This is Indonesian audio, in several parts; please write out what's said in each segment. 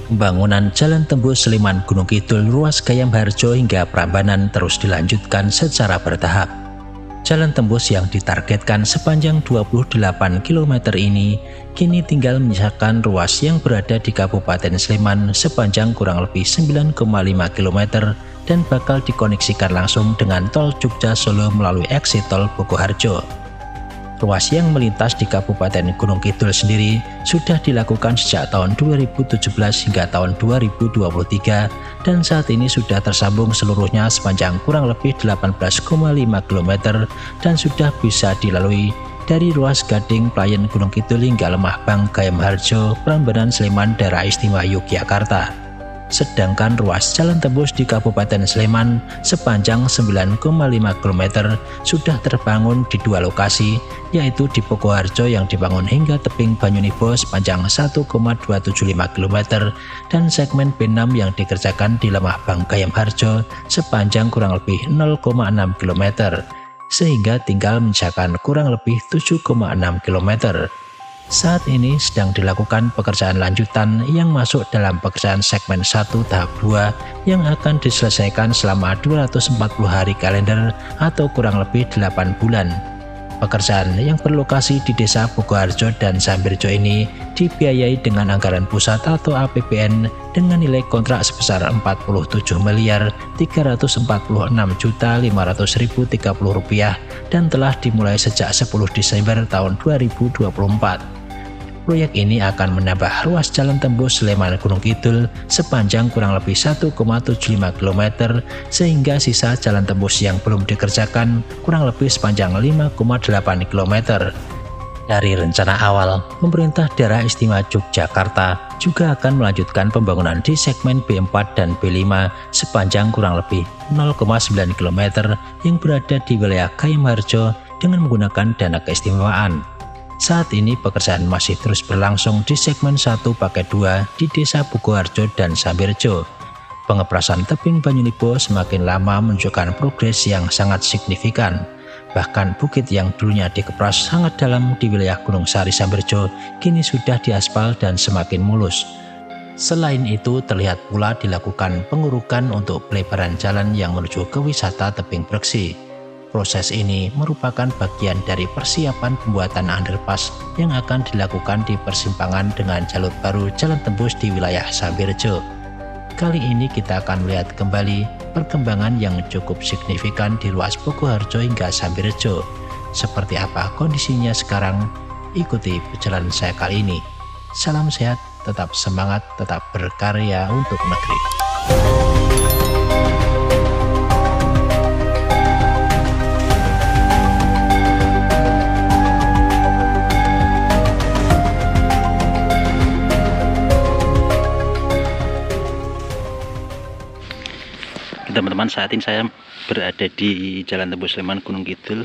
Pembangunan Jalan Tembus Sleman Gunung Kidul ruas Gayam Harjo hingga Prambanan terus dilanjutkan secara bertahap. Jalan tembus yang ditargetkan sepanjang 28 km ini kini tinggal menyisakan ruas yang berada di Kabupaten Sleman sepanjang kurang lebih 9,5 km dan bakal dikoneksikan langsung dengan tol Jogja Solo melalui eksit tol Bogoharjo. Ruas yang melintas di Kabupaten Gunung Kidul sendiri sudah dilakukan sejak tahun 2017 hingga tahun 2023 dan saat ini sudah tersambung seluruhnya sepanjang kurang lebih 18,5 km dan sudah bisa dilalui dari ruas Gading Playen Gunung Kidul hingga Lemahbang Gayam Harjo Prambanan Sleman Daerah Istimewa Yogyakarta. Sedangkan ruas jalan tembus di Kabupaten Sleman sepanjang 9,5 km sudah terbangun di dua lokasi, yaitu di Bogoharjo yang dibangun hingga tebing Banyunibo sepanjang 1,275 km dan segmen B6 yang dikerjakan di Lemahbang Gayam Harjo sepanjang kurang lebih 0,6 km, sehingga tinggal menyisakan kurang lebih 7,6 km. Saat ini sedang dilakukan pekerjaan lanjutan yang masuk dalam pekerjaan segmen 1 tahap 2 yang akan diselesaikan selama 240 hari kalender atau kurang lebih 8 bulan. Pekerjaan yang berlokasi di Desa Bogoharjo dan Sambirjo ini dibiayai dengan anggaran pusat atau APBN dengan nilai kontrak sebesar Rp46.546.500.030 dan telah dimulai sejak 10 Desember tahun 2024. Proyek ini akan menambah ruas jalan tembus Sleman Gunung Kidul sepanjang kurang lebih 1,75 km sehingga sisa jalan tembus yang belum dikerjakan kurang lebih sepanjang 5,8 km. Dari rencana awal, pemerintah daerah istimewa Yogyakarta juga akan melanjutkan pembangunan di segmen B4 dan B5 sepanjang kurang lebih 0,9 km yang berada di wilayah Gayam Harjo dengan menggunakan dana keistimewaan. Saat ini pekerjaan masih terus berlangsung di segmen 1/2 di Desa Bogoharjo dan Sambirjo. Pengeprasan tebing Banyunibo semakin lama menunjukkan progres yang sangat signifikan. Bahkan bukit yang dulunya dikepras sangat dalam di wilayah Gunung Sari Sambirjo kini sudah diaspal dan semakin mulus. Selain itu terlihat pula dilakukan pengurukan untuk pelebaran jalan yang menuju ke wisata tebing Breksi. Proses ini merupakan bagian dari persiapan pembuatan underpass yang akan dilakukan di persimpangan dengan jalur baru jalan tembus di wilayah Sambirjo. Kali ini kita akan melihat kembali perkembangan yang cukup signifikan di ruas Bogoharjo hingga Sambirjo. Seperti apa kondisinya sekarang? Ikuti perjalanan saya kali ini. Salam sehat, tetap semangat, tetap berkarya untuk negeri. Teman-teman, saat ini saya berada di Jalan Tembus Sleman Gunung Kidul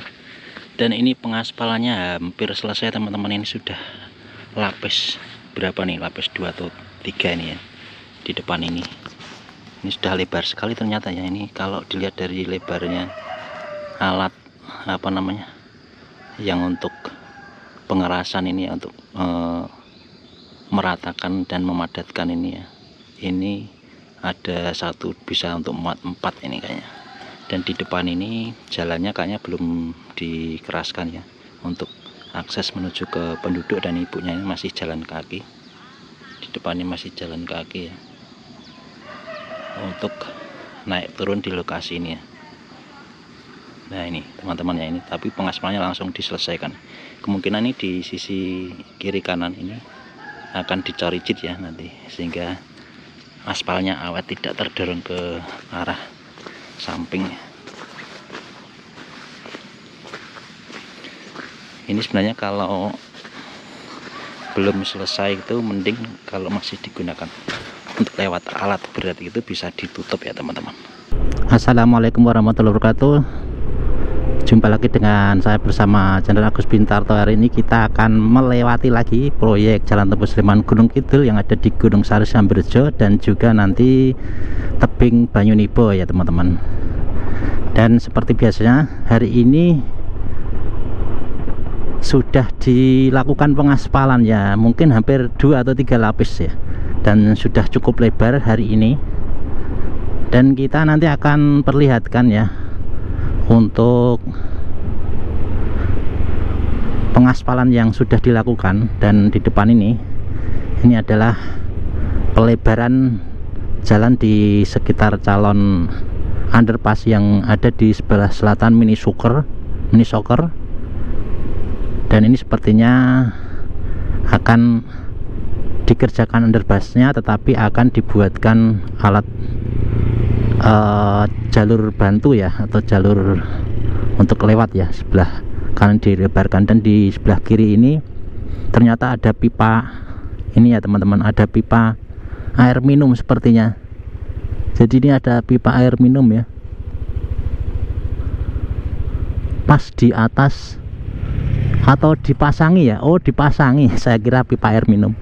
dan ini pengaspalannya hampir selesai teman-teman. Ini sudah lapis berapa nih, lapis 2 atau 3 ini ya di depan ini sudah lebar sekali ternyata ya. Ini kalau dilihat dari lebarnya alat yang untuk pengerasan ini ya, untuk meratakan dan memadatkan ini ya, ini ada satu bisa untuk muat 4 ini kayaknya. Dan di depan ini jalannya kayaknya belum dikeraskan ya, untuk akses menuju ke penduduk dan ibunya ini masih jalan kaki. Di depan ini masih jalan kaki ya, untuk naik turun di lokasi ini ya. Nah ini teman-teman ya, ini tapi pengaspalannya langsung diselesaikan. Kemungkinan ini di sisi kiri kanan ini akan dicoricit ya nanti, sehingga aspalnya awet tidak terdorong ke arah samping. Ini sebenarnya kalau belum selesai itu mending kalau masih digunakan untuk lewat alat berat itu bisa ditutup ya teman-teman. Assalamualaikum warahmatullahi wabarakatuh. Jumpa lagi dengan saya bersama channel Agus Bintarto. Hari ini kita akan melewati lagi proyek Jalan Tembus Sleman Gunung Kidul yang ada di Gunung Sari Sambirjo dan juga nanti tebing Banyunibo ya teman-teman. Dan seperti biasanya hari ini sudah dilakukan pengaspalan ya, mungkin hampir 2 atau 3 lapis ya. dan sudah cukup lebar hari ini. Dan kita nanti akan perlihatkan ya untuk pengaspalan yang sudah dilakukan. Dan di depan ini adalah pelebaran jalan di sekitar calon underpass yang ada di sebelah selatan Mini Soccer. Dan ini sepertinya akan dikerjakan underpassnya, tetapi akan dibuatkan alat jalur bantu ya, atau jalur untuk lewat ya. Sebelah kanan dilebarkan, dan di sebelah kiri ini ternyata ada pipa ini ya teman-teman, ada pipa air minum sepertinya. Jadi ini ada pipa air minum ya, pas di atas, atau dipasangi ya. Oh, dipasangi, saya kira pipa air minum,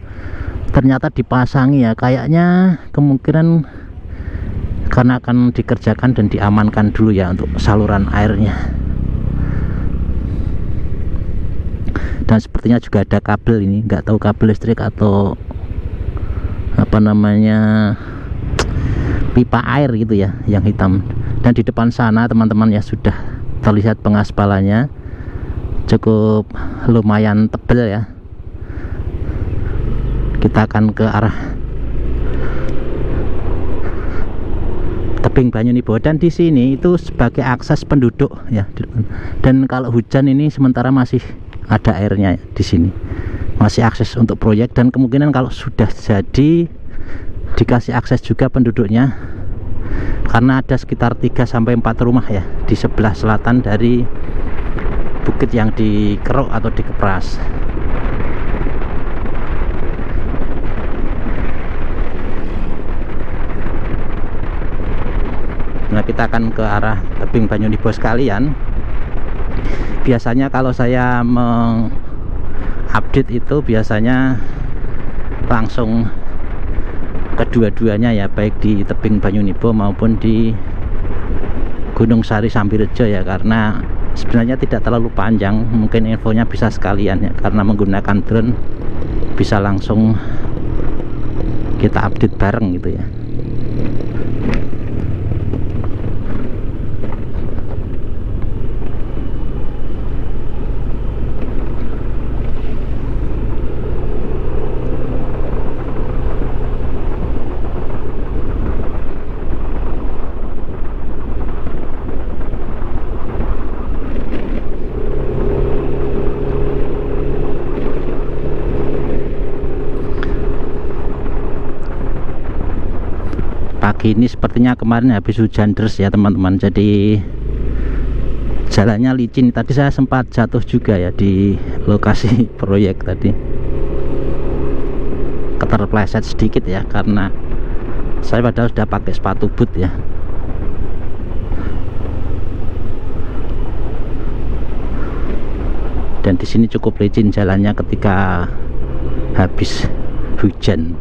ternyata dipasangi ya. Kayaknya kemungkinan karena akan dikerjakan dan diamankan dulu ya untuk saluran airnya. Dan sepertinya juga ada kabel ini, nggak tahu kabel listrik atau apa namanya, pipa air gitu ya, yang hitam. Dan di depan sana teman-teman ya, sudah terlihat pengaspalannya cukup lumayan tebal ya. Kita akan ke arah tebing Banyunibo, dan di sini itu sebagai akses penduduk ya. Dan kalau hujan ini sementara masih ada airnya ya, di sini masih akses untuk proyek. Dan kemungkinan kalau sudah jadi dikasih akses juga penduduknya, karena ada sekitar 3-4 rumah ya di sebelah selatan dari bukit yang dikeruk atau dikepras. Nah, kita akan ke arah tebing Banyunibo sekalian. Biasanya kalau saya mengupdate itu biasanya langsung kedua-duanya ya, baik di tebing Banyunibo maupun di Gunung Sari Sambirejo ya, karena sebenarnya tidak terlalu panjang, mungkin infonya bisa sekalian ya, karena menggunakan drone bisa langsung kita update bareng gitu ya. Pagi ini sepertinya kemarin habis hujan deras ya teman-teman, jadi jalannya licin. Tadi saya sempat jatuh juga ya di lokasi proyek tadi, keterpleset sedikit ya, karena saya padahal sudah pakai sepatu boot ya. Dan di sini cukup licin jalannya ketika habis hujan.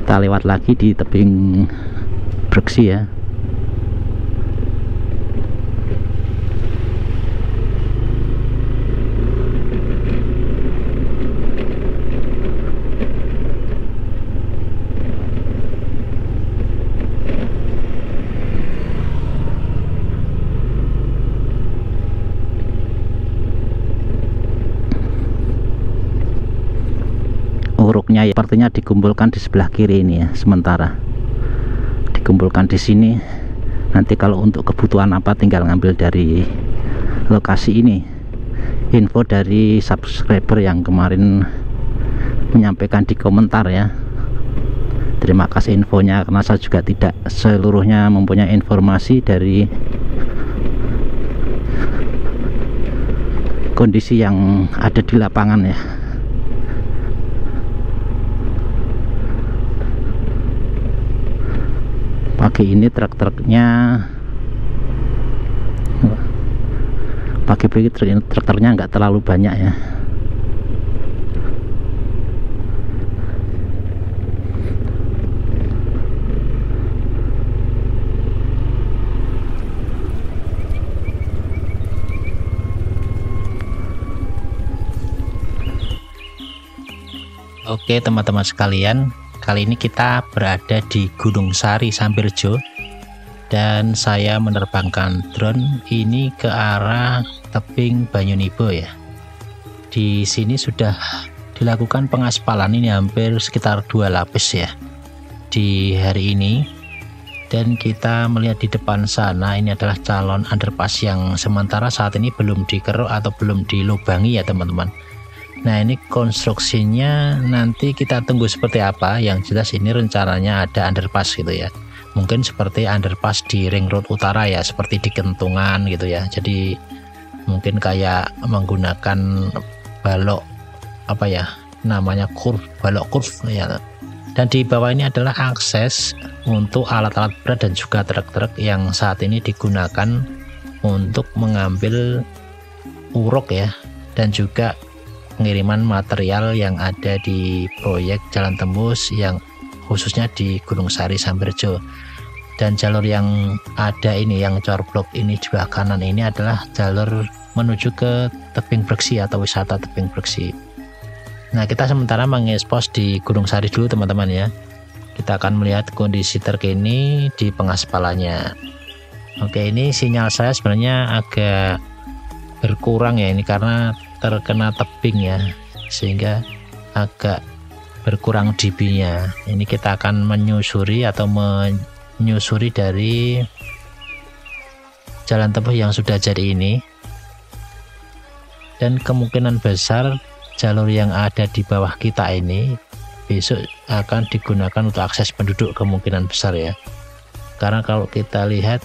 Kita lewat lagi di tebing Breksi ya. Uruknya ya, sepertinya dikumpulkan di sebelah kiri ini ya, sementara dikumpulkan di sini. Nanti kalau untuk kebutuhan apa tinggal ngambil dari lokasi ini. Info dari subscriber yang kemarin menyampaikan di komentar ya, terima kasih infonya, karena saya juga tidak seluruhnya mempunyai informasi dari kondisi yang ada di lapangan ya. Pagi ini truk-truknya, pagi-pagi truk-truknya nggak terlalu banyak ya. Oke teman-teman sekalian, Kali ini kita berada di Gunung Sari Sambirjo dan saya menerbangkan drone ini ke arah tebing Banyunibo ya. Di sini sudah dilakukan pengaspalan ini hampir sekitar 2 lapis ya di hari ini. Dan kita melihat di depan sana ini adalah calon underpass yang sementara saat ini belum dikeruk atau belum dilubangi ya teman-teman. Nah, ini konstruksinya nanti kita tunggu seperti apa. Yang jelas ini rencananya ada underpass gitu ya. Mungkin seperti underpass di Ring Road Utara ya, seperti di Kentungan gitu ya. Jadi mungkin kayak menggunakan balok apa ya namanya, balok kurve ya. Dan di bawah ini adalah akses untuk alat-alat berat dan juga truk-truk yang saat ini digunakan untuk mengambil uruk ya, dan juga pengiriman material yang ada di proyek jalan tembus yang khususnya di Gunung Sari Sambirjo. Dan jalur yang ada ini, yang corblok ini di sebelah kanan ini adalah jalur menuju ke tebing Breksi atau wisata tebing Breksi. Nah, kita sementara mengekspos di Gunung Sari dulu teman-teman ya. Kita akan melihat kondisi terkini di pengaspalannya. Oke, ini sinyal saya sebenarnya agak berkurang ya, ini karena terkena tebing ya, sehingga agak berkurang dB-nya. Ini kita akan menyusuri dari jalan tembus yang sudah jadi ini. Dan kemungkinan besar jalur yang ada di bawah kita ini besok akan digunakan untuk akses penduduk, kemungkinan besar ya. Karena kalau kita lihat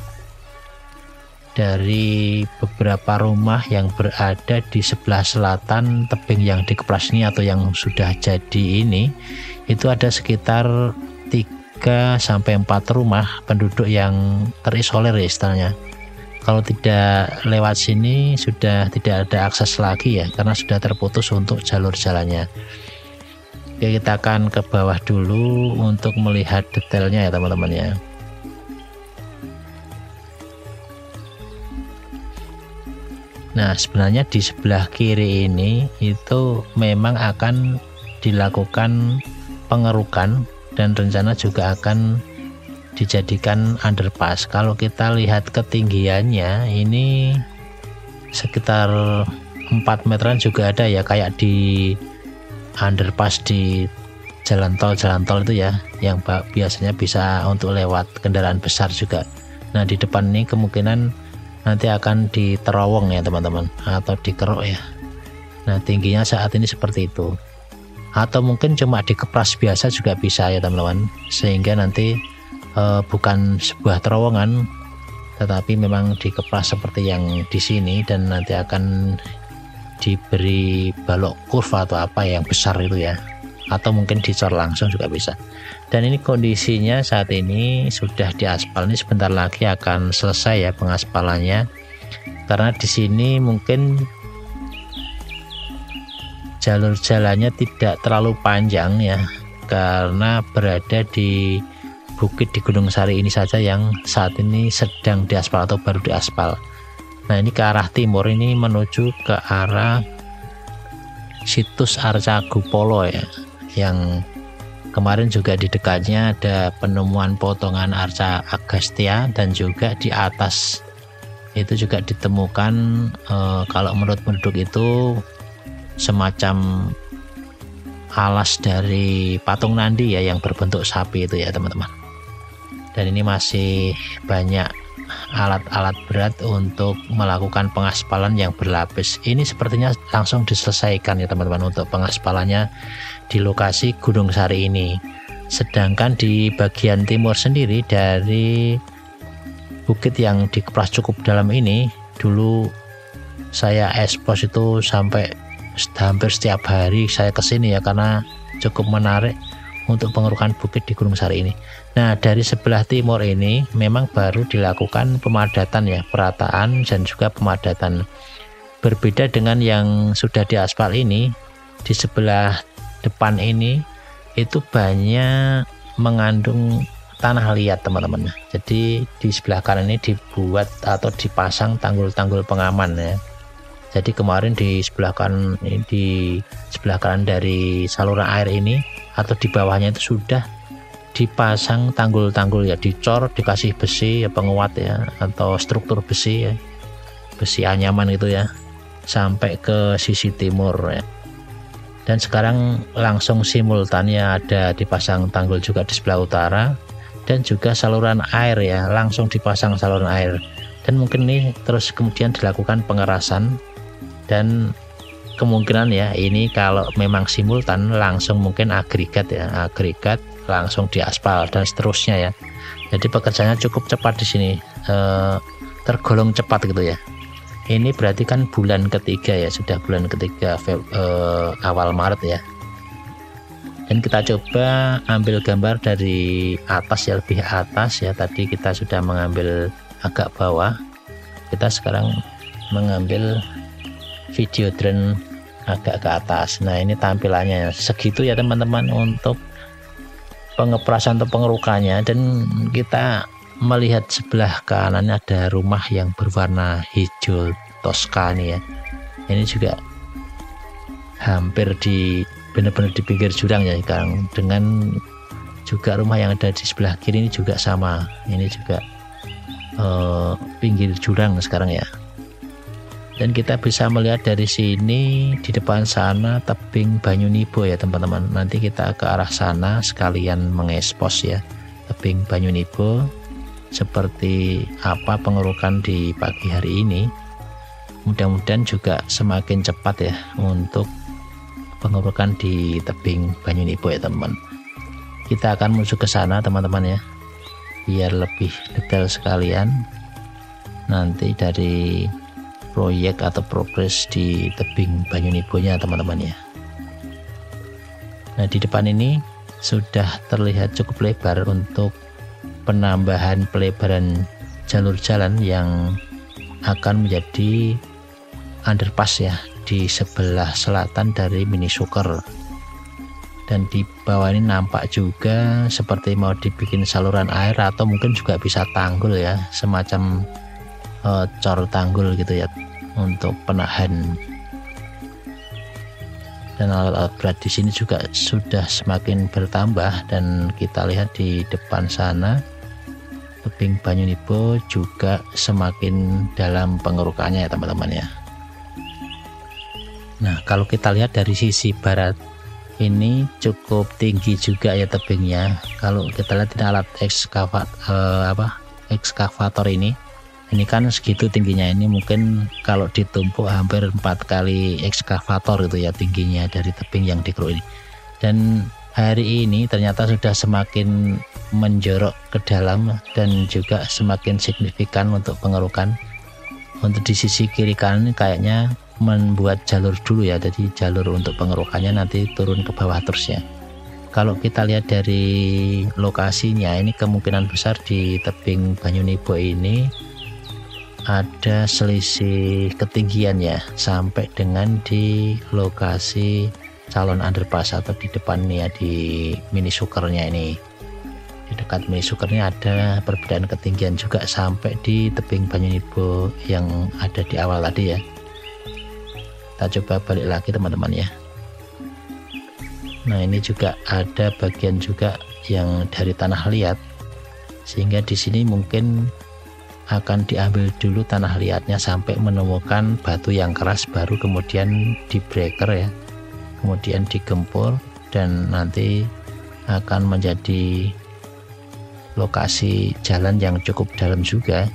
dari beberapa rumah yang berada di sebelah selatan tebing yang dikepras ini atau yang sudah jadi ini, itu ada sekitar 3-4 rumah penduduk yang terisolir ya istilahnya. Kalau tidak lewat sini sudah tidak ada akses lagi ya, karena sudah terputus untuk jalur jalannya. Oke, kita akan ke bawah dulu untuk melihat detailnya ya teman-teman ya. Nah, sebenarnya di sebelah kiri ini itu memang akan dilakukan pengerukan dan rencana juga akan dijadikan underpass. Kalau kita lihat ketinggiannya ini sekitar 4 meteran juga ada ya, kayak di underpass di jalan tol itu ya, yang biasanya bisa untuk lewat kendaraan besar juga. Nah, di depan ini kemungkinan nanti akan diterowong ya teman-teman, atau dikeruk ya. Nah, tingginya saat ini seperti itu, atau mungkin cuma dikepras biasa juga bisa ya teman-teman, sehingga nanti bukan sebuah terowongan tetapi memang dikepras seperti yang di sini, dan nanti akan diberi balok kurva atau apa yang besar itu ya, atau mungkin dicor langsung juga bisa. Dan ini kondisinya saat ini sudah diaspal, ini sebentar lagi akan selesai ya pengaspalannya, karena di sini mungkin jalur jalannya tidak terlalu panjang ya, karena berada di bukit di Gunung Sari ini saja yang saat ini sedang diaspal atau baru diaspal. Nah, ini ke arah timur, ini menuju ke arah situs Arcagupolo ya, yang kemarin juga di dekatnya ada penemuan potongan arca Agastya, dan juga di atas itu juga ditemukan kalau menurut penduduk itu semacam alas dari patung Nandi ya, yang berbentuk sapi itu ya teman-teman. Dan ini masih banyak alat-alat berat untuk melakukan pengaspalan yang berlapis. Ini sepertinya langsung diselesaikan ya teman-teman untuk pengaspalannya di lokasi Gunung Sari ini. Sedangkan di bagian timur sendiri dari bukit yang dikepras cukup dalam ini, dulu saya ekspos itu sampai hampir setiap hari saya kesini ya, karena cukup menarik untuk pengerukan bukit di Gunung Sari ini. Nah, dari sebelah timur ini memang baru dilakukan pemadatan ya, perataan dan juga pemadatan. Berbeda dengan yang sudah diaspal ini, di sebelah depan ini itu banyak mengandung tanah liat teman-teman. Jadi di sebelah kanan ini dibuat atau dipasang tanggul-tanggul pengaman ya. Jadi kemarin di sebelah kanan dari saluran air ini atau di bawahnya itu sudah dipasang tanggul-tanggul ya, dicor, dikasih besi ya, penguat ya, atau struktur besi ya, besi anyaman itu ya, sampai ke sisi timur ya. Dan sekarang langsung simultan ya, ada dipasang tanggul juga di sebelah utara, dan juga saluran air ya, langsung dipasang saluran air. Dan mungkin nih terus kemudian dilakukan pengerasan, dan kemungkinan ya ini kalau memang simultan langsung mungkin agregat ya, agregat langsung diaspal dan seterusnya ya. Jadi pekerjaannya cukup cepat di sini, tergolong cepat gitu ya. Ini berarti kan bulan ketiga ya, sudah bulan ketiga awal Maret ya. Dan kita coba ambil gambar dari atas ya, lebih atas ya. Tadi kita sudah mengambil agak bawah, kita sekarang mengambil video drone agak ke atas. Nah ini tampilannya segitu ya teman-teman untuk pengeprasan atau pengerukannya. Dan kita melihat sebelah kanan ada rumah yang berwarna hijau Toskani ya. Ini juga hampir di benar-benar di pinggir jurang ya sekarang. Dengan juga rumah yang ada di sebelah kiri ini juga sama. Ini juga pinggir jurang sekarang ya. Dan kita bisa melihat dari sini di depan sana tebing Banyunibo ya teman-teman. Nanti kita ke arah sana sekalian mengekspos ya tebing Banyunibo seperti apa pengerukan di pagi hari ini. Mudah-mudahan juga semakin cepat ya untuk pengerukan di tebing Banyunibo ya teman-teman. Kita akan menuju ke sana teman-teman ya, biar lebih detail sekalian nanti dari proyek atau progres di tebing Banyunibo-nya teman-teman ya. Nah di depan ini sudah terlihat cukup lebar untuk penambahan pelebaran jalur jalan yang akan menjadi underpass ya di sebelah selatan dari Mini Suker. Dan di bawah ini nampak juga seperti mau dibikin saluran air atau mungkin juga bisa tanggul ya, semacam cor tanggul gitu ya untuk penahan. Dan alat-alat berat di sini juga sudah semakin bertambah, dan kita lihat di depan sana tebing Banyunibo juga semakin dalam pengerukannya ya teman-teman ya. Nah kalau kita lihat dari sisi barat ini cukup tinggi juga ya tebingnya. Kalau kita lihat ini alat ekskavator ini kan segitu tingginya. Ini mungkin kalau ditumpuk hampir 4 kali ekskavator gitu ya tingginya dari tebing yang dikeruk ini. Dan hari ini ternyata sudah semakin menjorok ke dalam dan juga semakin signifikan untuk pengerukan. Untuk di sisi kiri kanan ini kayaknya membuat jalur dulu ya, jadi jalur untuk pengerukannya nanti turun ke bawah terus ya. Kalau kita lihat dari lokasinya ini kemungkinan besar di tebing Banyunibo ini ada selisih ketinggian ya, sampai dengan di lokasi calon underpass atau di depan nih ya, di Mini Sukernya ini. Di dekat Mini Sukernya ada perbedaan ketinggian juga sampai di tebing Banyunibo yang ada di awal tadi ya. Kita coba balik lagi teman-teman ya. Nah ini juga ada bagian juga yang dari tanah liat, sehingga di sini mungkin akan diambil dulu tanah liatnya sampai menemukan batu yang keras, baru kemudian di breaker ya, kemudian digempur, dan nanti akan menjadi lokasi jalan yang cukup dalam juga,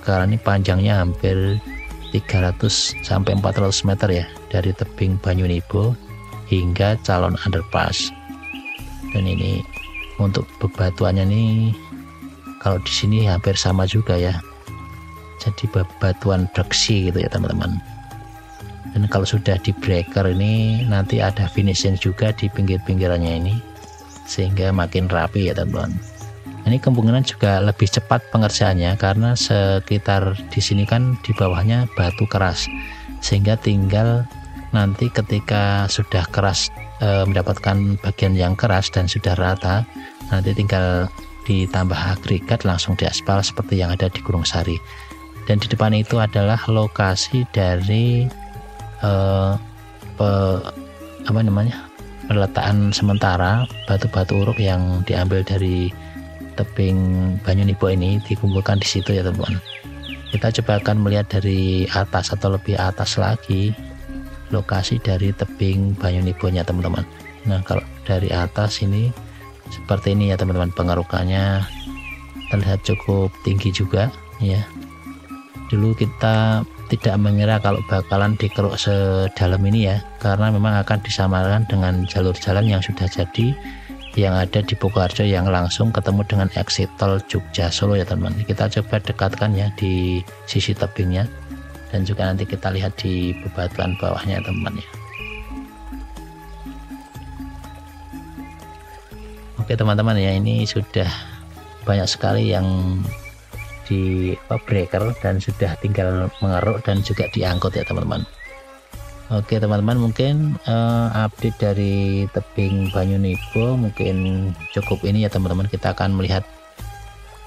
karena ini panjangnya hampir 300 sampai 400 meter ya dari tebing Banyunibo hingga calon underpass. Dan ini untuk bebatuannya nih kalau di sini hampir sama juga ya, jadi bebatuan breksi gitu ya teman-teman. Dan kalau sudah di breaker ini nanti ada finishing juga di pinggir-pinggirannya ini, sehingga makin rapi ya teman-teman. Ini kemungkinan juga lebih cepat pengerjaannya karena sekitar di sini kan di bawahnya batu keras, sehingga tinggal nanti ketika sudah keras mendapatkan bagian yang keras dan sudah rata, nanti tinggal ditambah agregat langsung diaspal seperti yang ada di Gunung Sari. Dan di depan itu adalah lokasi dari peletakan sementara batu-batu uruk yang diambil dari tebing Banyunibo ini dikumpulkan di situ ya teman-teman. Kita coba akan melihat dari atas atau lebih atas lagi lokasi dari tebing Banyunibo nya teman-teman. Nah kalau dari atas ini seperti ini ya teman-teman, pengerukannya terlihat cukup tinggi juga ya. Dulu kita tidak mengira kalau bakalan dikeruk sedalam ini ya, karena memang akan disamakan dengan jalur jalan yang sudah jadi yang ada di Pokoharjo yang langsung ketemu dengan exit tol Jogja Solo ya teman-teman. Kita coba dekatkan ya di sisi tebingnya, dan juga nanti kita lihat di bebatuan bawahnya teman-teman ya. Oke teman-teman ya, ini sudah banyak sekali yang di breaker dan sudah tinggal mengeruk dan juga diangkut ya teman-teman. Oke teman-teman, mungkin update dari tebing Banyunibo mungkin cukup ini ya teman-teman. Kita akan melihat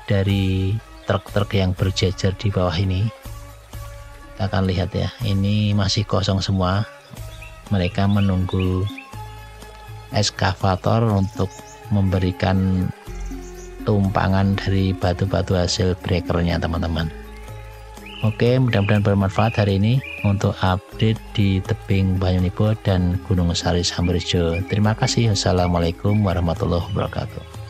dari truk-truk yang berjejer di bawah ini. Kita akan lihat ya, ini masih kosong semua. Mereka menunggu eskavator untuk memberikan tumpangan dari batu-batu hasil breakernya teman-teman. Oke, mudah-mudahan bermanfaat hari ini untuk update di tebing Banyunibo dan Gunung Sari Samberjo. Terima kasih. Wassalamualaikum warahmatullahi wabarakatuh.